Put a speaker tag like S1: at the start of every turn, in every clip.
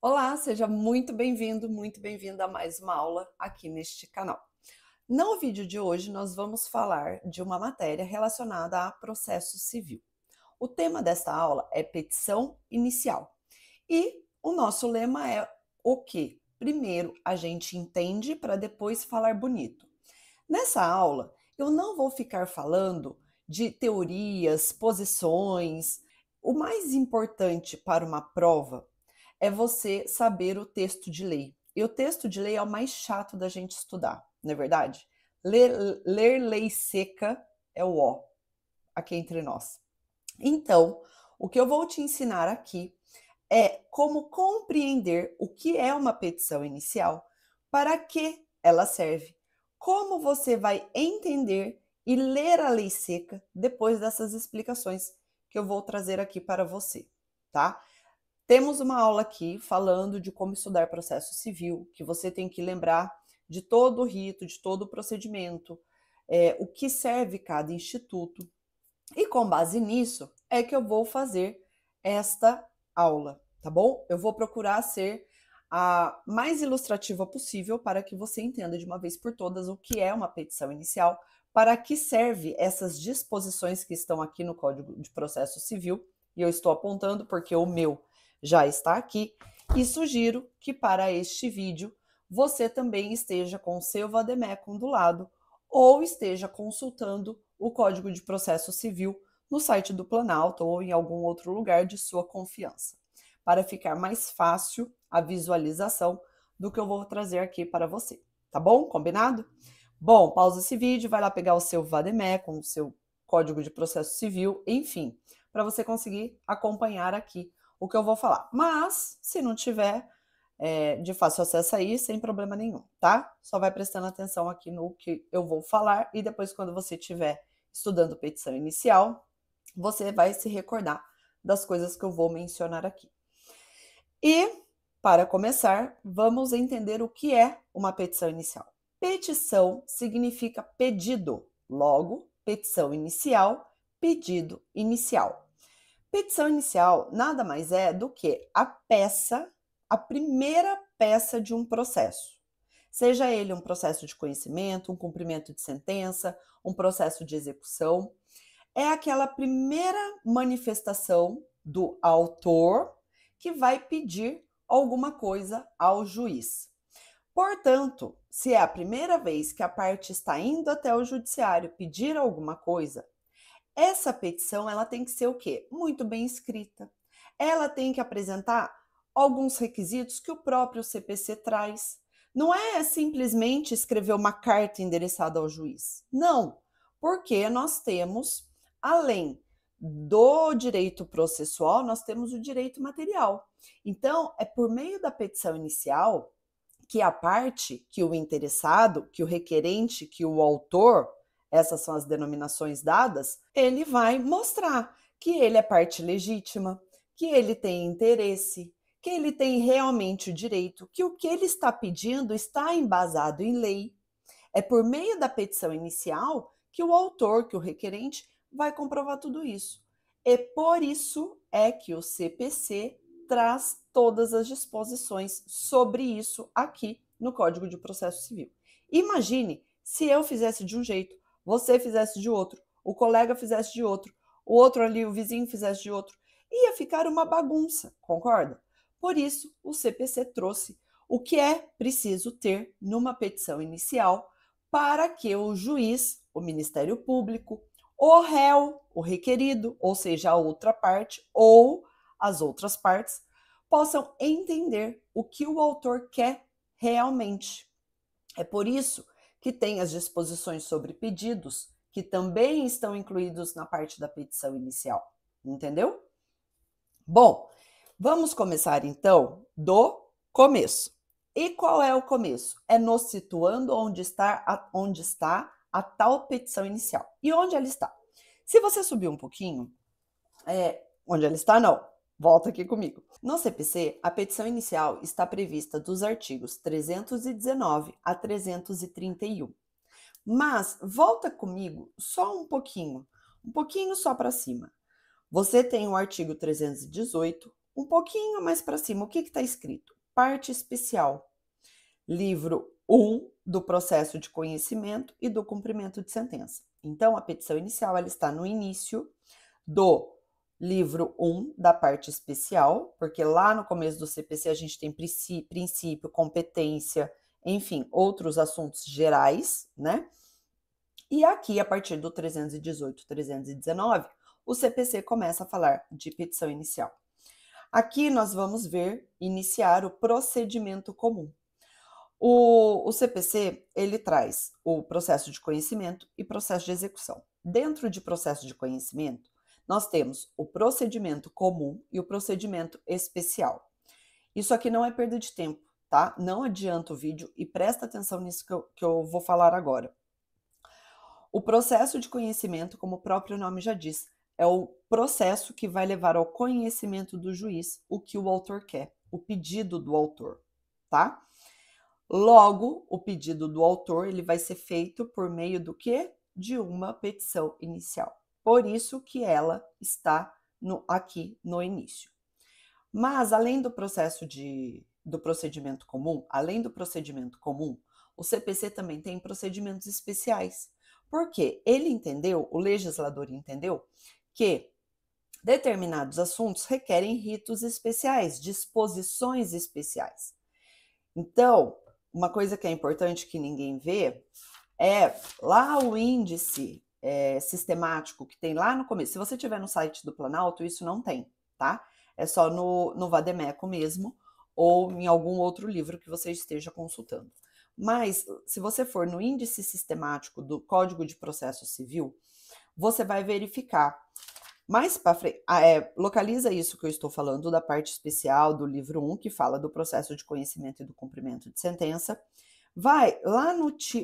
S1: Olá, seja muito bem-vindo, muito bem-vinda a mais uma aula aqui neste canal. No vídeo de hoje, nós vamos falar de uma matéria relacionada a processo civil. O tema desta aula é petição inicial. E o nosso lema é o quê? Primeiro a gente entende para depois falar bonito. Nessa aula, eu não vou ficar falando de teorias, posições. O mais importante para uma prova é você saber o texto de lei. E o texto de lei é o mais chato da gente estudar, não é verdade? Ler lei seca é o ó, aqui entre nós. Então, o que eu vou te ensinar aqui é como compreender o que é uma petição inicial, para que ela serve, como você vai entender e ler a lei seca depois dessas explicações que eu vou trazer aqui para você, tá? Temos uma aula aqui falando de como estudar processo civil, que você tem que lembrar de todo o rito, de todo o procedimento, o que serve cada instituto. E com base nisso é que eu vou fazer esta aula, tá bom? Eu vou procurar ser a mais ilustrativa possível para que você entenda de uma vez por todas o que é uma petição inicial, para que serve essas disposições que estão aqui no Código de Processo Civil, e eu estou apontando porque o meu já está aqui, e sugiro que para este vídeo você também esteja com o seu Vademecum do lado ou esteja consultando o Código de Processo Civil no site do Planalto ou em algum outro lugar de sua confiança, para ficar mais fácil a visualização do que eu vou trazer aqui para você, tá bom? Combinado? Bom, pausa esse vídeo, vai lá pegar o seu Vademecum, o seu Código de Processo Civil, enfim, para você conseguir acompanhar aqui o que eu vou falar. Mas, se não tiver de fácil acesso aí, sem problema nenhum, tá? Só vai prestando atenção aqui no que eu vou falar e depois, quando você estiver estudando petição inicial, você vai se recordar das coisas que eu vou mencionar aqui. E, para começar, vamos entender o que é uma petição inicial. Petição significa pedido, logo, petição inicial, pedido inicial. Petição inicial nada mais é do que a primeira peça de um processo. Seja ele um processo de conhecimento, um cumprimento de sentença, um processo de execução. É aquela primeira manifestação do autor que vai pedir alguma coisa ao juiz. Portanto, se é a primeira vez que a parte está indo até o judiciário pedir alguma coisa, essa petição ela tem que ser o quê? Muito bem escrita. Ela tem que apresentar alguns requisitos que o próprio CPC traz. Não é simplesmente escrever uma carta endereçada ao juiz. Não, porque nós temos, além do direito processual, nós temos o direito material. Então, é por meio da petição inicial que a parte, que o interessado, que o requerente, que o autor, essas são as denominações dadas, ele vai mostrar que ele é parte legítima, que ele tem interesse, que ele tem realmente o direito, que o que ele está pedindo está embasado em lei. É por meio da petição inicial que o autor, que o requerente, vai comprovar tudo isso. E por isso é que o CPC traz todas as disposições sobre isso aqui no Código de Processo Civil. Imagine se eu fizesse de um jeito, você fizesse de outro, o colega fizesse de outro, o outro ali, o vizinho fizesse de outro. Ia ficar uma bagunça, concorda? Por isso, o CPC trouxe o que é preciso ter numa petição inicial para que o juiz, o Ministério Público, o réu, o requerido, ou seja, a outra parte, ou as outras partes, possam entender o que o autor quer realmente. É por isso que tem as disposições sobre pedidos, que também estão incluídos na parte da petição inicial. Entendeu? Bom, vamos começar então do começo. E qual é o começo? É nos situando onde está a tal petição inicial. E onde ela está? Se você subir um pouquinho, onde ela está, não. Volta aqui comigo. No CPC, a petição inicial está prevista dos artigos 319 a 331. Mas volta comigo só um pouquinho só para cima. Você tem o artigo 318, um pouquinho mais para cima, o que está escrito? Parte especial, livro 1 do processo de conhecimento e do cumprimento de sentença. Então, a petição inicial ela está no início do livro 1 da parte especial, porque lá no começo do CPC a gente tem princípio, competência, enfim, outros assuntos gerais, né? E aqui, a partir do 318, 319, o CPC começa a falar de petição inicial. Aqui nós vamos ver iniciar o procedimento comum. O CPC, ele traz o processo de conhecimento e processo de execução. Dentro de processo de conhecimento, nós temos o procedimento comum e o procedimento especial. Isso aqui não é perda de tempo, tá? Não adianta o vídeo e presta atenção nisso que eu vou falar agora. O processo de conhecimento, como o próprio nome já diz, é o processo que vai levar ao conhecimento do juiz o que o autor quer, o pedido do autor, tá? Logo, o pedido do autor ele vai ser feito por meio do quê? De uma petição inicial. Por isso que ela está aqui no início. Mas, além do do procedimento comum, o CPC também tem procedimentos especiais. Porque ele entendeu, o legislador entendeu, que determinados assuntos requerem ritos especiais, disposições especiais. Então, uma coisa que é importante que ninguém vê é lá o índice sistemático que tem lá no começo. Se você tiver no site do Planalto, isso não tem, tá? É só no Vademécum mesmo, ou em algum outro livro que você esteja consultando. Mas, se você for no índice sistemático do Código de Processo Civil, você vai verificar mais para frente, localiza isso que eu estou falando da parte especial do livro 1, que fala do processo de conhecimento e do cumprimento de sentença. Vai lá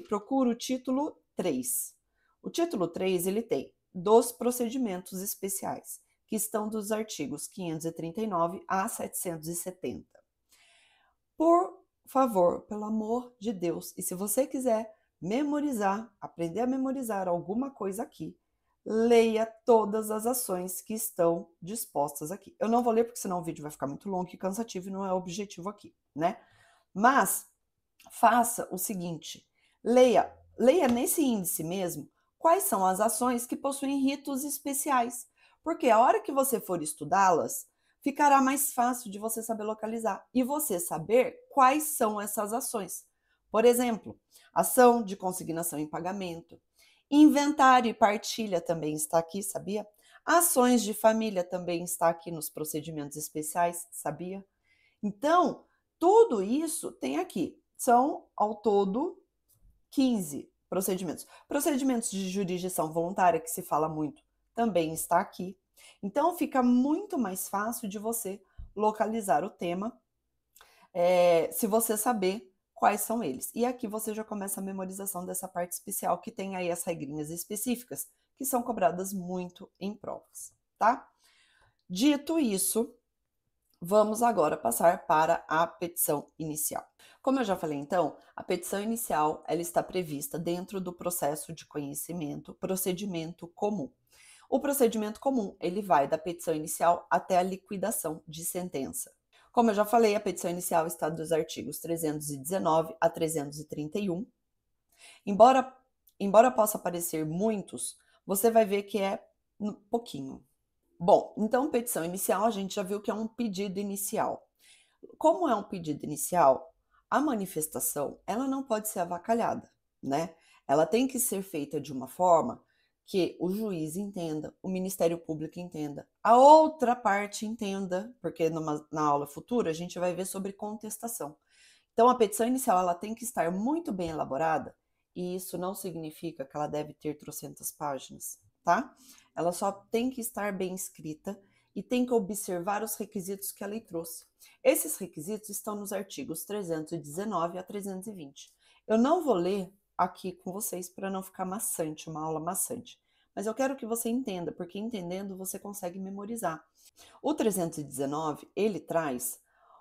S1: procura o título 3. O título 3, ele tem dos procedimentos especiais, que estão dos artigos 539 a 770. Por favor, pelo amor de Deus, e se você quiser memorizar, aprender a memorizar alguma coisa aqui, leia todas as ações que estão dispostas aqui. Eu não vou ler porque senão o vídeo vai ficar muito longo e cansativo e não é o objetivo aqui, né? Mas faça o seguinte, leia nesse índice mesmo quais são as ações que possuem ritos especiais, porque a hora que você for estudá-las, ficará mais fácil de você saber localizar e você saber quais são essas ações. Por exemplo, ação de consignação em pagamento, inventário e partilha também está aqui, sabia? Ações de família também está aqui nos procedimentos especiais, sabia? Então, tudo isso tem aqui. São, ao todo, 15 procedimentos. Procedimentos de jurisdição voluntária, que se fala muito, também está aqui. Então, fica muito mais fácil de você localizar o tema, se você saber quais são eles. E aqui você já começa a memorização dessa parte especial, que tem aí as regrinhas específicas, que são cobradas muito em provas, tá? Dito isso, vamos agora passar para a petição inicial. Como eu já falei, então, a petição inicial ela está prevista dentro do processo de conhecimento, procedimento comum. O procedimento comum, ele vai da petição inicial até a liquidação de sentença. Como eu já falei, a petição inicial está dos artigos 319 a 331. Embora possa parecer muitos, você vai ver que é pouquinho. Bom, então petição inicial a gente já viu que é um pedido inicial. Como é um pedido inicial, a manifestação ela não pode ser avacalhada, né? Ela tem que ser feita de uma forma que o juiz entenda, o Ministério Público entenda, a outra parte entenda, porque na aula futura a gente vai ver sobre contestação. Então a petição inicial ela tem que estar muito bem elaborada e isso não significa que ela deve ter trocentas páginas, tá? Ela só tem que estar bem escrita e tem que observar os requisitos que a lei trouxe. Esses requisitos estão nos artigos 319 a 320. Eu não vou ler aqui com vocês para não ficar maçante, uma aula maçante. Mas eu quero que você entenda, porque entendendo você consegue memorizar. O 319, ele traz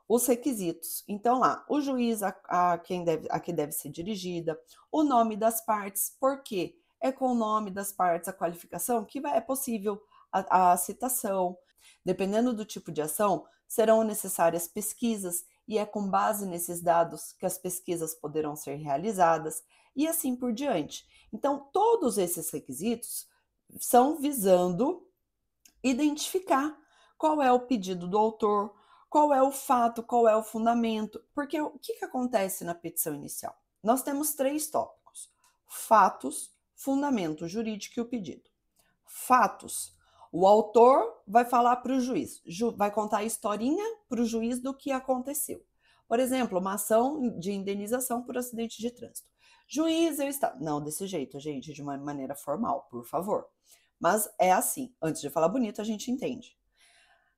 S1: os requisitos. Então lá, o juiz a quem deve ser dirigida, o nome das partes, por quê? É com o nome das partes a qualificação que é possível a citação. Dependendo do tipo de ação, serão necessárias pesquisas e é com base nesses dados que as pesquisas poderão ser realizadas e assim por diante. Então, todos esses requisitos são visando identificar qual é o pedido do autor, qual é o fato, qual é o fundamento, porque o que acontece na petição inicial? Nós temos 3 tópicos: fatos, fundamento jurídico e o pedido. Fatos. O autor vai falar para o juiz, vai contar a historinha para o juiz do que aconteceu. Por exemplo, uma ação de indenização por acidente de trânsito. Juiz, eu estava... Não, desse jeito, gente, de uma maneira formal, por favor. Mas é assim, antes de falar bonito, a gente entende.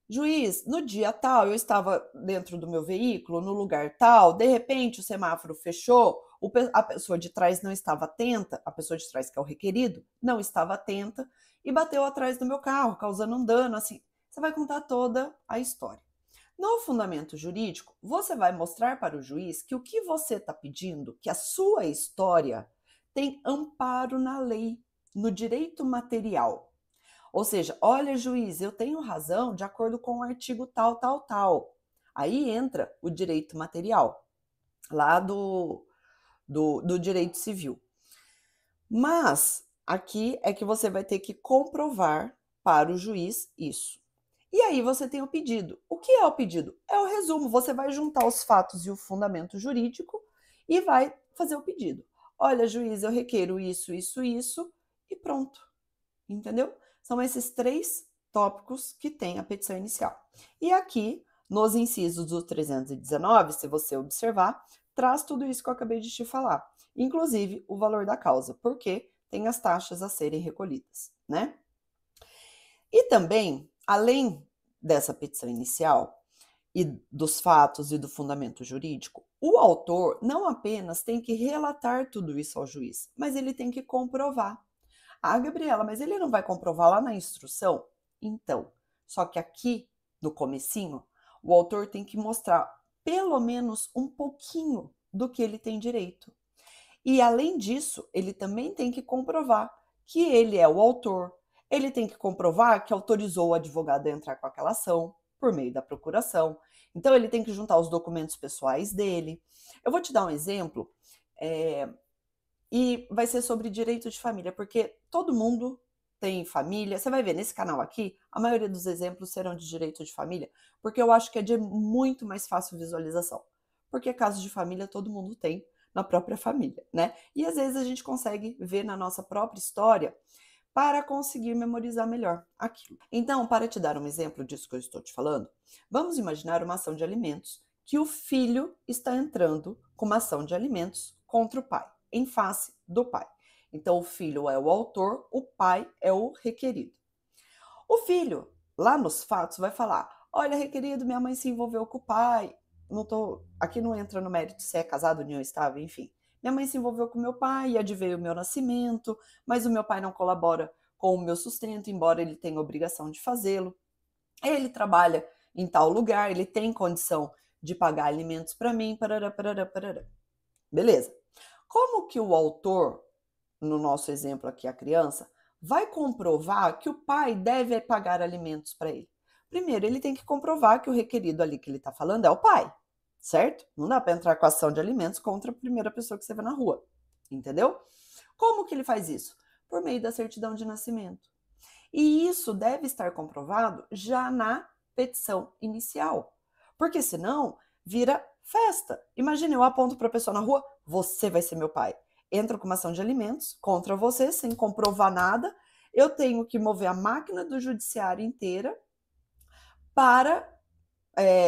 S1: Juiz, no dia tal, eu estava dentro do meu veículo, no lugar tal, de repente o semáforo fechou, a pessoa de trás não estava atenta, a pessoa de trás, que é o requerido, não estava atenta e bateu atrás do meu carro, causando um dano, assim. Você vai contar toda a história. No fundamento jurídico, você vai mostrar para o juiz que o que você está pedindo, que a sua história tem amparo na lei, no direito material. Ou seja, olha, juiz, eu tenho razão de acordo com o artigo tal, tal, tal. Aí entra o direito material, lá do direito civil. Mas aqui é que você vai ter que comprovar para o juiz isso. E aí você tem o pedido. O que é o pedido? É o resumo. Você vai juntar os fatos e o fundamento jurídico e vai fazer o pedido. Olha, juiz, eu requeiro isso, isso, isso e pronto. Entendeu? São esses 3 tópicos que tem a petição inicial. E aqui, nos incisos do 319, se você observar, traz tudo isso que eu acabei de te falar, inclusive o valor da causa, porque tem as taxas a serem recolhidas, né? E também, além dessa petição inicial e dos fatos e do fundamento jurídico, o autor não apenas tem que relatar tudo isso ao juiz, mas ele tem que comprovar. Ah, Gabriela, mas ele não vai comprovar lá na instrução? Então, só que aqui, no comecinho, o autor tem que mostrar pelo menos um pouquinho do que ele tem direito. E, além disso, ele também tem que comprovar que ele é o autor. Ele tem que comprovar que autorizou o advogado a entrar com aquela ação por meio da procuração. Então, ele tem que juntar os documentos pessoais dele. Eu vou te dar um exemplo. E vai ser sobre direito de família, porque todo mundo tem família. Você vai ver nesse canal aqui, a maioria dos exemplos serão de direito de família, porque eu acho que é de muito mais fácil visualização. Porque casos de família todo mundo tem na própria família, né? E às vezes a gente consegue ver na nossa própria história para conseguir memorizar melhor aquilo. Então, para te dar um exemplo disso que eu estou te falando, vamos imaginar uma ação de alimentos que o filho está entrando com uma ação de alimentos contra o pai, em face do pai. Então, o filho é o autor, o pai é o requerido. O filho, lá nos fatos, vai falar: olha, requerido, minha mãe se envolveu com o pai. Aqui não entra no mérito se é casado, união estável, enfim. Minha mãe se envolveu com meu pai e adveio o meu nascimento, mas o meu pai não colabora com o meu sustento, embora ele tenha obrigação de fazê-lo. Ele trabalha em tal lugar, ele tem condição de pagar alimentos para mim, parará, parará, parará. Beleza. Como que o autor, no nosso exemplo aqui, a criança, vai comprovar que o pai deve pagar alimentos para ele? Primeiro, ele tem que comprovar que o requerido ali que ele está falando é o pai, certo? Não dá para entrar com ação de alimentos contra a primeira pessoa que você vê na rua, entendeu? Como que ele faz isso? Por meio da certidão de nascimento. E isso deve estar comprovado já na petição inicial, porque senão vira festa. Imagine, eu aponto para a pessoa na rua: você vai ser meu pai. Entra com uma ação de alimentos contra você, sem comprovar nada. Eu tenho que mover a máquina do judiciário inteira para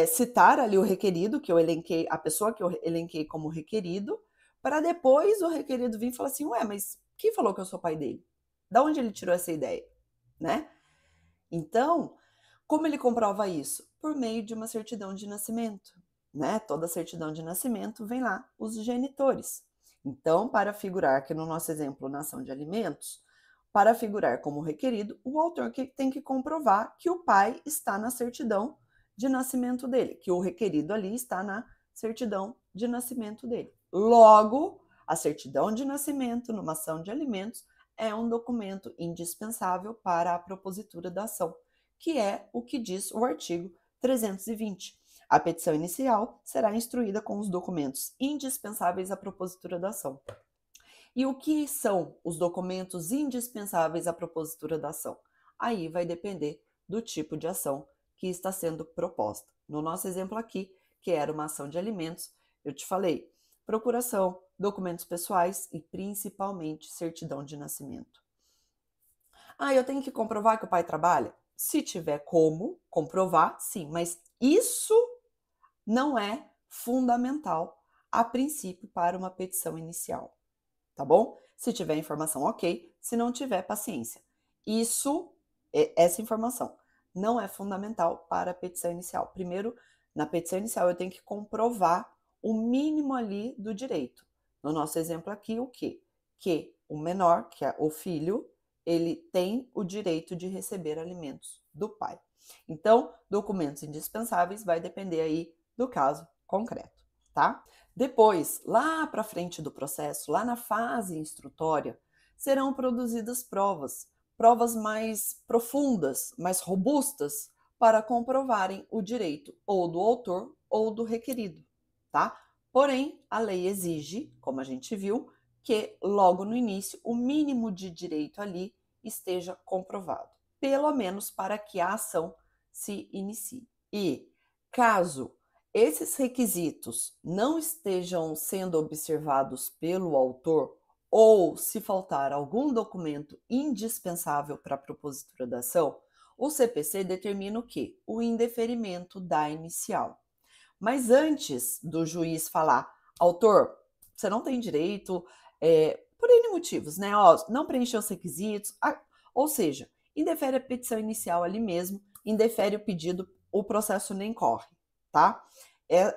S1: citar ali o requerido, que eu elenquei, a pessoa que eu elenquei como requerido, para depois o requerido vir e falar assim: ué, mas quem falou que eu sou pai dele? Da onde ele tirou essa ideia? Né? Então, como ele comprova isso? Por meio de uma certidão de nascimento, né? Toda certidão de nascimento vem lá os genitores. Então, para figurar aqui no nosso exemplo na ação de alimentos, para figurar como requerido, o autor tem que comprovar que o pai está na certidão de nascimento dele, que o requerido ali está na certidão de nascimento dele. Logo, a certidão de nascimento numa ação de alimentos é um documento indispensável para a propositura da ação, que é o que diz o artigo 320. A petição inicial será instruída com os documentos indispensáveis à propositura da ação. E o que são os documentos indispensáveis à propositura da ação? Aí vai depender do tipo de ação que está sendo proposta. No nosso exemplo aqui, que era uma ação de alimentos, eu te falei, procuração, documentos pessoais e principalmente certidão de nascimento. Eu tenho que comprovar que o pai trabalha? Se tiver como comprovar, sim, mas isso não é fundamental a princípio para uma petição inicial, tá bom? Se tiver informação, ok. Se não tiver, paciência. Essa informação não é fundamental para a petição inicial. Primeiro, na petição inicial, eu tenho que comprovar o mínimo ali do direito. No nosso exemplo aqui, o quê? Que o menor, que é o filho, ele tem o direito de receber alimentos do pai. Então, documentos indispensáveis vai depender aí do caso concreto, tá? Depois, lá para frente do processo, lá na fase instrutória, serão produzidas provas mais profundas, mais robustas, para comprovarem o direito ou do autor ou do requerido, tá? Porém, a lei exige, como a gente viu, que logo no início o mínimo de direito ali esteja comprovado, pelo menos para que a ação se inicie. E caso esses requisitos não estejam sendo observados pelo autor ou se faltar algum documento indispensável para a propositura da ação, o CPC determina o quê? O indeferimento da inicial. Mas antes do juiz falar, autor, você não tem direito, por N motivos, né? Não preencheu os requisitos, ou seja, indefere a petição inicial ali mesmo, indefere o pedido, o processo nem corre, tá?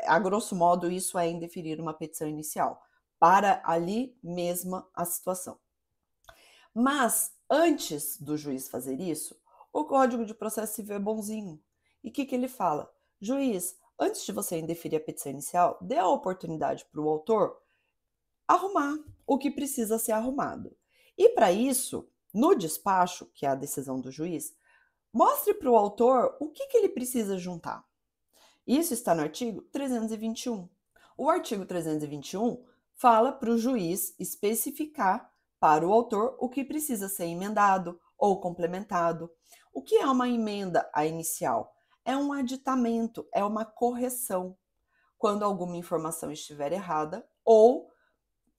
S1: A grosso modo, isso é indeferir uma petição inicial, para ali mesma a situação. Mas, antes do juiz fazer isso, o Código de Processo Civil é bonzinho. E o que ele fala? Juiz, antes de você indeferir a petição inicial, dê a oportunidade para o autor arrumar o que precisa ser arrumado. E para isso, no despacho, que é a decisão do juiz, mostre para o autor o que ele precisa juntar. Isso está no artigo 321. O artigo 321 fala para o juiz especificar para o autor o que precisa ser emendado ou complementado. O que é uma emenda à inicial? É um aditamento, é uma correção. Quando alguma informação estiver errada, ou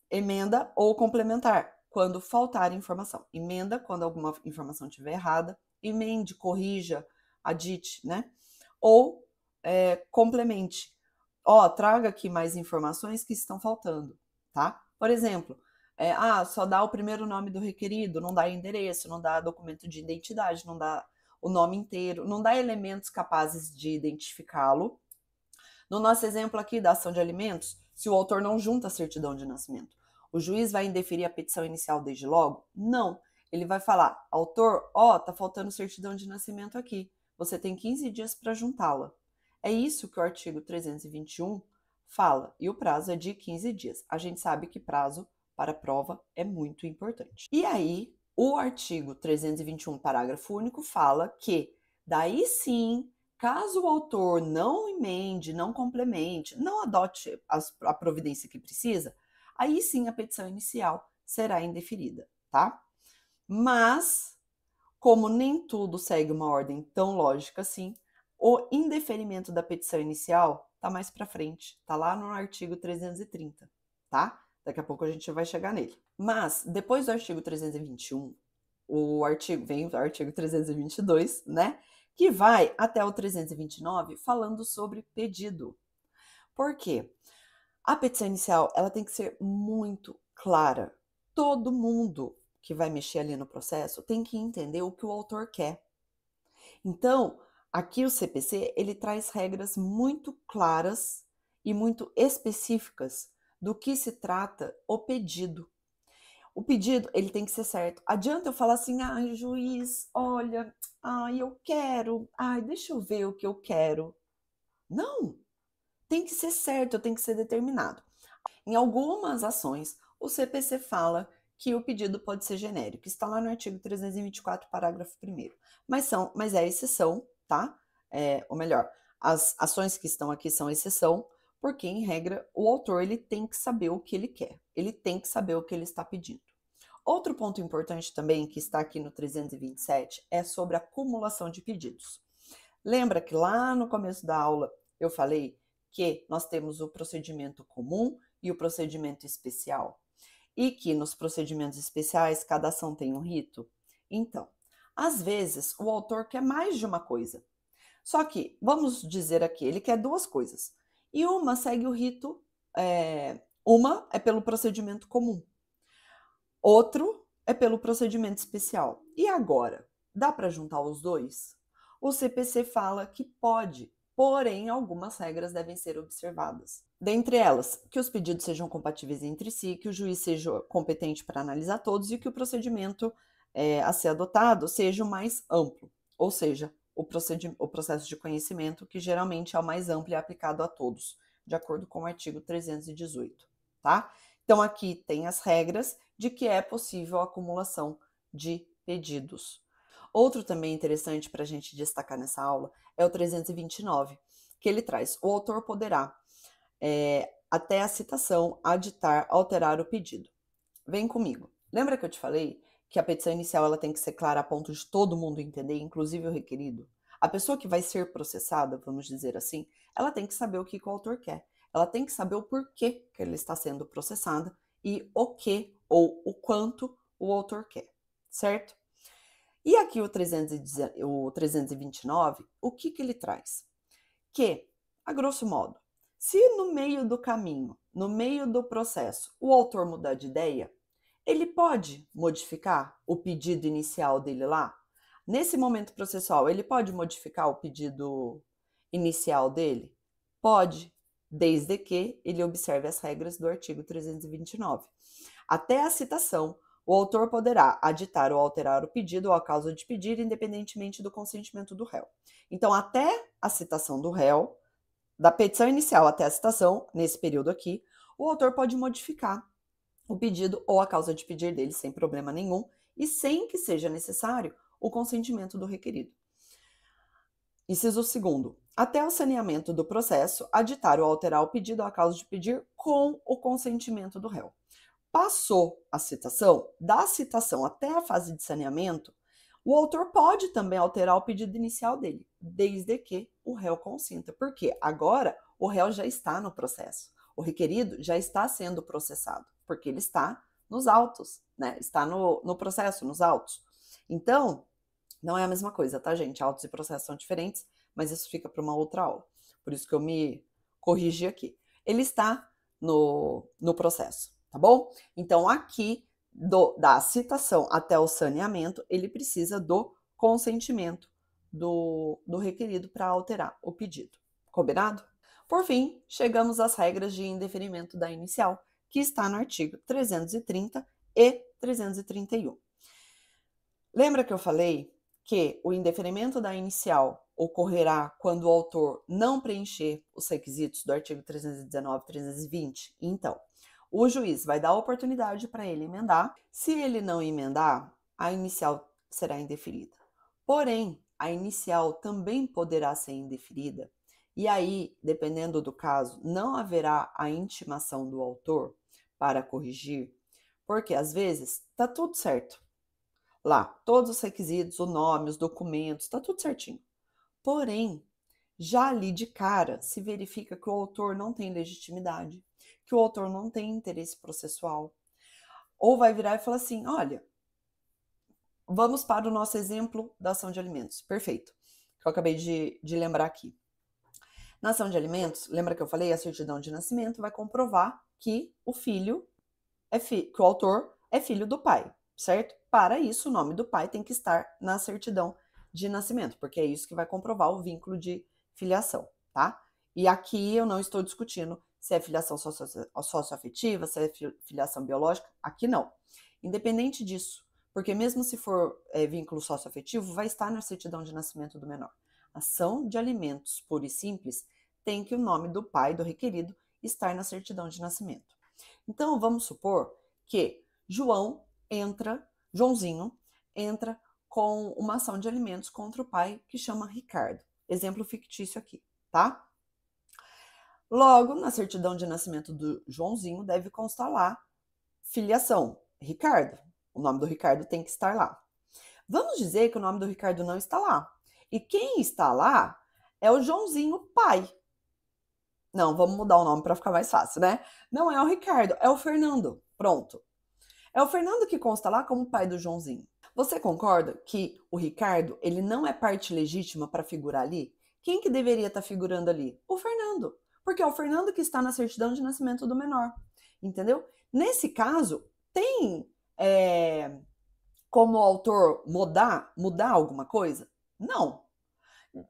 S1: emenda ou complementar, quando faltar informação. Emenda quando alguma informação estiver errada, emende, corrija, adite, né? Ou complemente. Traga aqui mais informações que estão faltando, tá? Por exemplo, só dá o primeiro nome do requerido, não dá endereço, não dá documento de identidade, não dá o nome inteiro, não dá elementos capazes de identificá-lo. No nosso exemplo aqui da ação de alimentos, se o autor não junta a certidão de nascimento, o juiz vai indeferir a petição inicial desde logo? Não. Ele vai falar, autor, tá faltando certidão de nascimento aqui. Você tem 15 dias para juntá-la. É isso que o artigo 321 fala, e o prazo é de 15 dias. A gente sabe que prazo para prova é muito importante. E aí, o artigo 321, parágrafo único, fala que, daí sim, caso o autor não emende, não complemente, não adote a providência que precisa, aí sim a petição inicial será indeferida, tá? Mas, como nem tudo segue uma ordem tão lógica assim, o indeferimento da petição inicial tá mais para frente, tá lá no artigo 330, tá? Daqui a pouco a gente vai chegar nele. Mas, depois do artigo 321, vem o artigo 322, né? Que vai até o 329 falando sobre pedido. Por quê? A petição inicial, ela tem que ser muito clara. Todo mundo que vai mexer ali no processo tem que entender o que o autor quer. Então, aqui o CPC, ele traz regras muito claras e muito específicas do que se trata o pedido. O pedido, ele tem que ser certo. Adianta eu falar assim, juiz, olha, eu quero, deixa eu ver o que eu quero. Não, tem que ser certo, tem que ser determinado. Em algumas ações, o CPC fala que o pedido pode ser genérico, está lá no artigo 324, parágrafo 1º. Mas é exceção, tá? Ou melhor, As ações que estão aqui são exceção, porque, em regra, o autor ele tem que saber o que ele quer, ele tem que saber o que ele está pedindo. Outro ponto importante também, que está aqui no 327, é sobre a acumulação de pedidos. Lembra que lá no começo da aula eu falei que nós temos o procedimento comum e o procedimento especial? E que nos procedimentos especiais cada ação tem um rito? Então, às vezes o autor quer mais de uma coisa. Só que, vamos dizer aqui, ele quer duas coisas. E uma segue o rito, uma é pelo procedimento comum, outro é pelo procedimento especial. E agora, dá para juntar os dois? O CPC fala que pode, porém algumas regras devem ser observadas. Dentre elas, que os pedidos sejam compatíveis entre si, que o juiz seja competente para analisar todos e que o procedimento a ser adotado seja o mais amplo, ou seja, o processo de conhecimento, que geralmente é o mais amplo e é aplicado a todos, de acordo com o artigo 318, tá? Então, aqui tem as regras de que é possível a acumulação de pedidos. Outro também interessante para a gente destacar nessa aula é o 329, que ele traz: o autor poderá, até a citação, aditar, alterar o pedido. Vem comigo. Lembra que eu te falei que a petição inicial ela tem que ser clara a ponto de todo mundo entender, inclusive o requerido? A pessoa que vai ser processada, vamos dizer assim, ela tem que saber o que o autor quer. Ela tem que saber o porquê que ele está sendo processada e o que ou o quanto o autor quer, certo? E aqui o 329, o que ele traz? Que, a grosso modo, se no meio do caminho, no meio do processo, o autor mudar de ideia, ele pode modificar o pedido inicial dele lá? Nesse momento processual, ele pode modificar o pedido inicial dele? Pode, desde que ele observe as regras do artigo 329. Até a citação, o autor poderá aditar ou alterar o pedido ou a causa de pedir, independentemente do consentimento do réu. Então, até a citação do réu, da petição inicial até a citação, nesse período aqui, o autor pode modificar o pedido ou a causa de pedir dele sem problema nenhum e sem que seja necessário o consentimento do requerido. Inciso 2º. Até o saneamento do processo, aditar ou alterar o pedido ou a causa de pedir com o consentimento do réu. Passou a citação, da citação até a fase de saneamento, o autor pode também alterar o pedido inicial dele, desde que o réu consinta. Porque agora o réu já está no processo. O requerido já está sendo processado, porque ele está nos autos, né? Está no processo, nos autos. Então, não é a mesma coisa, tá, gente? Autos e processos são diferentes, mas isso fica para uma outra aula. Por isso que eu me corrigi aqui. Ele está no processo, tá bom? Então, aqui, da citação até o saneamento, ele precisa do consentimento do requerido para alterar o pedido. Combinado? Por fim, chegamos às regras de indeferimento da inicial, que está no artigo 330 e 331. Lembra que eu falei que o indeferimento da inicial ocorrerá quando o autor não preencher os requisitos do artigo 319 e 320? Então, o juiz vai dar a oportunidade para ele emendar. Se ele não emendar, a inicial será indeferida. Porém, a inicial também poderá ser indeferida. E aí, dependendo do caso, não haverá a intimação do autor para corrigir, porque às vezes está tudo certo. Lá, todos os requisitos, o nome, os documentos, está tudo certinho. Porém, já ali de cara se verifica que o autor não tem legitimidade, que o autor não tem interesse processual. Ou vai virar e falar assim: olha, vamos para o nosso exemplo da ação de alimentos. Perfeito. Que eu acabei de lembrar aqui. Na ação de alimentos, lembra que eu falei? A certidão de nascimento vai comprovar que o filho que o autor é filho do pai, certo? Para isso, o nome do pai tem que estar na certidão de nascimento, porque é isso que vai comprovar o vínculo de filiação, tá? E aqui eu não estou discutindo se é filiação socioafetiva, se é filiação biológica, aqui não. Independente disso, porque mesmo se for vínculo socioafetivo, vai estar na certidão de nascimento do menor. Ação de alimentos pura e simples tem que o nome do pai do requerido estar na certidão de nascimento. Então, vamos supor que Joãozinho entra com uma ação de alimentos contra o pai que chama Ricardo. Exemplo fictício aqui, tá? Logo, na certidão de nascimento do Joãozinho deve constar lá filiação, Ricardo. O nome do Ricardo tem que estar lá. Vamos dizer que o nome do Ricardo não está lá. E quem está lá é o Joãozinho pai. Não, vamos mudar o nome para ficar mais fácil, né? Não é o Ricardo, é o Fernando. Pronto. É o Fernando que consta lá como pai do Joãozinho. Você concorda que o Ricardo, ele não é parte legítima para figurar ali? Quem que deveria estar figurando ali? O Fernando. Porque é o Fernando que está na certidão de nascimento do menor. Entendeu? Nesse caso, tem como o autor mudar alguma coisa? Não.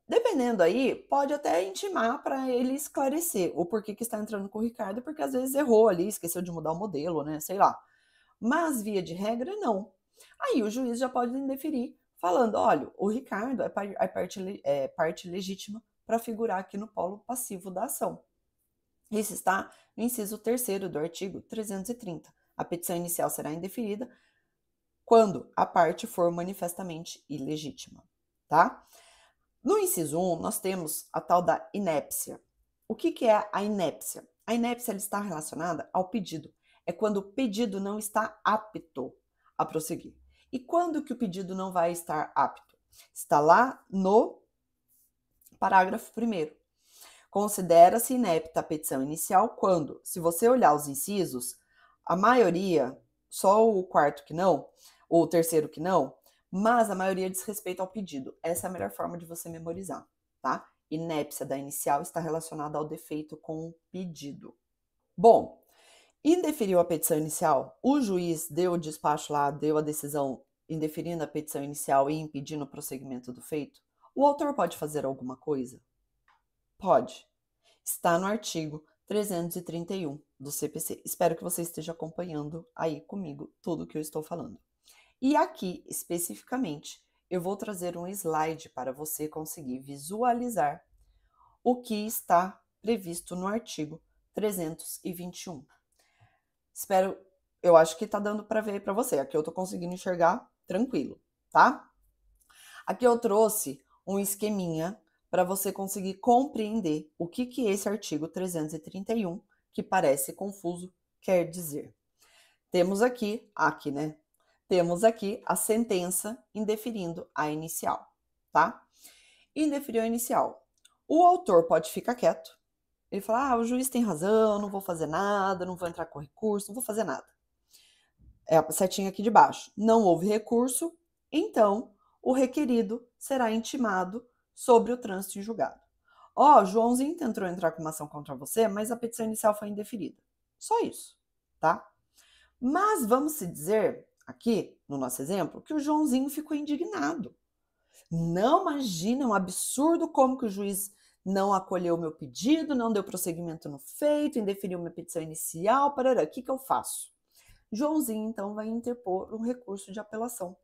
S1: Dependendo aí, pode até intimar para ele esclarecer o porquê que está entrando com o Ricardo, porque às vezes errou ali, esqueceu de mudar o modelo, né? Sei lá. Mas, via de regra, não. Aí o juiz já pode indeferir, falando: olha, o Ricardo é parte legítima para figurar aqui no polo passivo da ação. Isso está no inciso 3º do artigo 330. A petição inicial será indeferida quando a parte for manifestamente ilegítima, tá? No inciso 1, nós temos a tal da inépcia. O que é a inépcia? A inépcia está relacionada ao pedido. É quando o pedido não está apto a prosseguir. E quando que o pedido não vai estar apto? Está lá no parágrafo 1º. Considera-se inepta a petição inicial quando, se você olhar os incisos, a maioria, só o quarto que não, ou o terceiro que não, mas a maioria diz respeito ao pedido. Essa é a melhor forma de você memorizar, tá? Inépcia da inicial está relacionada ao defeito com o pedido. Bom, indeferiu a petição inicial, o juiz deu o despacho lá, deu a decisão indeferindo a petição inicial e impedindo o prosseguimento do feito. O autor pode fazer alguma coisa? Pode. Está no artigo 331 do CPC. Espero que você esteja acompanhando aí comigo tudo o que eu estou falando. E aqui, especificamente, eu vou trazer um slide para você conseguir visualizar o que está previsto no artigo 321. Eu acho que está dando para ver para você. Aqui eu estou conseguindo enxergar tranquilo, tá? Aqui eu trouxe um esqueminha para você conseguir compreender o que esse artigo 331, que parece confuso, quer dizer. Temos aqui, né? Temos aqui a sentença indeferindo a inicial, tá? Indeferiu a inicial. O autor pode ficar quieto. Ele fala: o juiz tem razão, não vou fazer nada, não vou entrar com recurso, não vou fazer nada. É a setinha aqui de baixo. Não houve recurso, então o requerido será intimado sobre o trânsito em julgado. Joãozinho tentou entrar com uma ação contra você, mas a petição inicial foi indeferida. Só isso, tá? Mas vamos se dizer, aqui no nosso exemplo, que o Joãozinho ficou indignado. Não imagina, é um absurdo como que o juiz não acolheu o meu pedido, não deu prosseguimento no feito, indeferiu minha petição inicial, parará. O que eu faço? Joãozinho, então, vai interpor um recurso de apelação.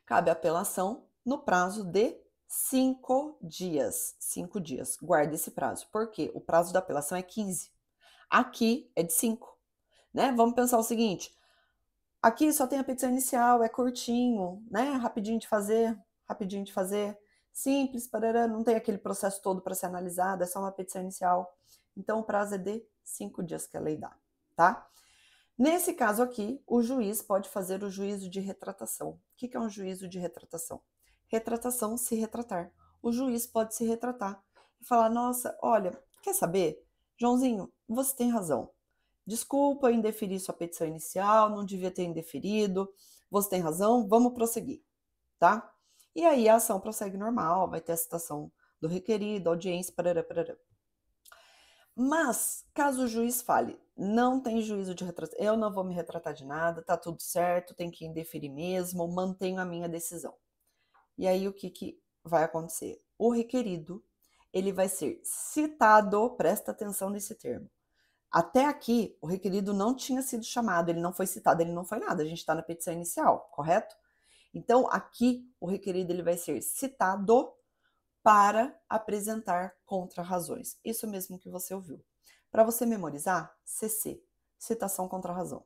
S1: Cabe a apelação no prazo de 5 dias. 5 dias. Guarde esse prazo. Por quê? O prazo da apelação é 15. Aqui é de 5. Né? Vamos pensar o seguinte: aqui só tem a petição inicial, é curtinho, né? Rapidinho de fazer, simples, parará, não tem aquele processo todo para ser analisado, é só uma petição inicial. Então o prazo é de 5 dias que a lei dá, tá? Nesse caso aqui, o juiz pode fazer o juízo de retratação. O que é um juízo de retratação? Retratação, se retratar. O juiz pode se retratar e falar: nossa, olha, quer saber? Joãozinho, você tem razão. Desculpa, indeferi sua petição inicial, não devia ter indeferido, você tem razão, vamos prosseguir, tá? E aí a ação prossegue normal, vai ter a citação do requerido, audiência, parará, parará. Mas, caso o juiz fale: não tem juízo de retratação, eu não vou me retratar de nada, tá tudo certo, tem que indeferir mesmo, mantenho a minha decisão. E aí o que vai acontecer? O requerido, ele vai ser citado, presta atenção nesse termo. Até aqui, o requerido não tinha sido chamado, ele não foi citado, ele não foi nada, a gente está na petição inicial, correto? Então, aqui, o requerido ele vai ser citado para apresentar contra-razões. Isso mesmo que você ouviu. Para você memorizar, CC, citação contra-razão,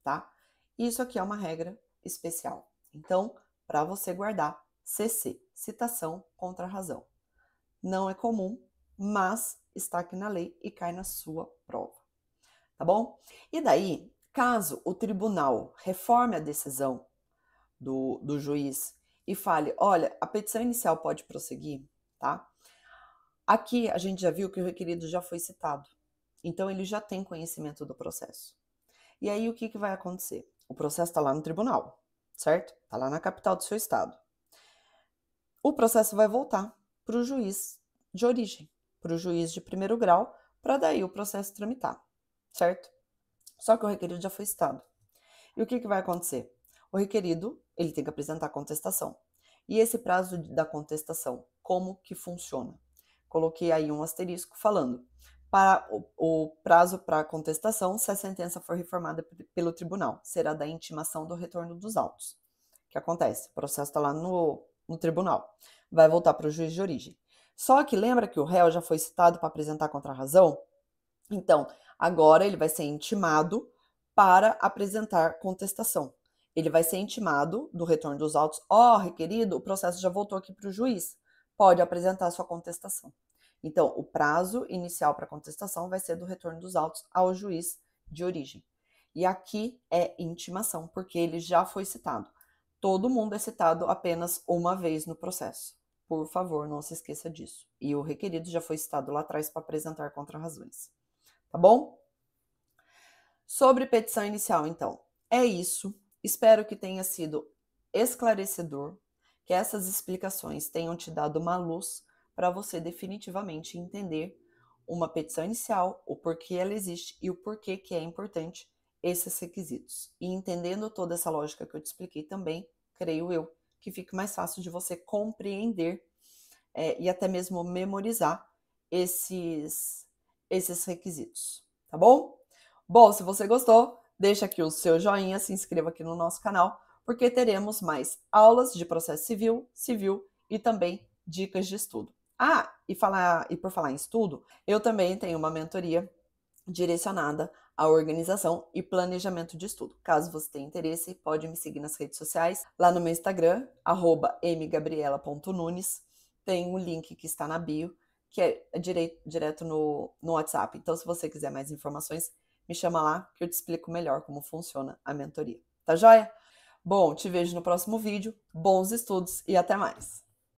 S1: tá? Isso aqui é uma regra especial. Então, para você guardar, CC, citação contra-razão. Não é comum, mas está aqui na lei e cai na sua prova, tá bom? E daí, caso o tribunal reforme a decisão do juiz e fale, olha, a petição inicial pode prosseguir, tá? Aqui a gente já viu que o requerido já foi citado, então ele já tem conhecimento do processo. E aí o que vai acontecer? O processo está lá no tribunal, certo? Está lá na capital do seu estado. O processo vai voltar para o juiz de origem, para o juiz de primeiro grau, para daí o processo tramitar, certo? Só que o requerido já foi citado. E o que vai acontecer? O requerido, ele tem que apresentar a contestação. E esse prazo da contestação, como que funciona? Coloquei aí um asterisco falando para o prazo para contestação, se a sentença for reformada pelo tribunal, será da intimação do retorno dos autos. O que acontece? O processo está lá no tribunal, vai voltar para o juiz de origem. Só que lembra que o réu já foi citado para apresentar contrarrazão? Então, agora ele vai ser intimado para apresentar contestação. Ele vai ser intimado do retorno dos autos. Requerido, o processo já voltou aqui para o juiz. Pode apresentar sua contestação. Então, o prazo inicial para contestação vai ser do retorno dos autos ao juiz de origem. E aqui é intimação, porque ele já foi citado. Todo mundo é citado apenas uma vez no processo. Por favor, não se esqueça disso. E o requerido já foi citado lá atrás para apresentar contrarrazões. Tá bom? Sobre petição inicial, então, é isso. Espero que tenha sido esclarecedor, que essas explicações tenham te dado uma luz para você definitivamente entender uma petição inicial, o porquê ela existe e o porquê que é importante esses requisitos. E entendendo toda essa lógica que eu te expliquei também, creio eu, que fique mais fácil de você compreender e até mesmo memorizar esses requisitos, tá bom? Bom, se você gostou, deixa aqui o seu joinha, se inscreva aqui no nosso canal, porque teremos mais aulas de processo civil e também dicas de estudo. E por falar em estudo, eu também tenho uma mentoria direcionada à organização e planejamento de estudo. Caso você tenha interesse, pode me seguir nas redes sociais, lá no meu Instagram, @mgabriela.nunes, tem um link que está na bio, que é direto no WhatsApp. Então, se você quiser mais informações, me chama lá que eu te explico melhor como funciona a mentoria. Tá joia? Bom, te vejo no próximo vídeo, bons estudos e até mais!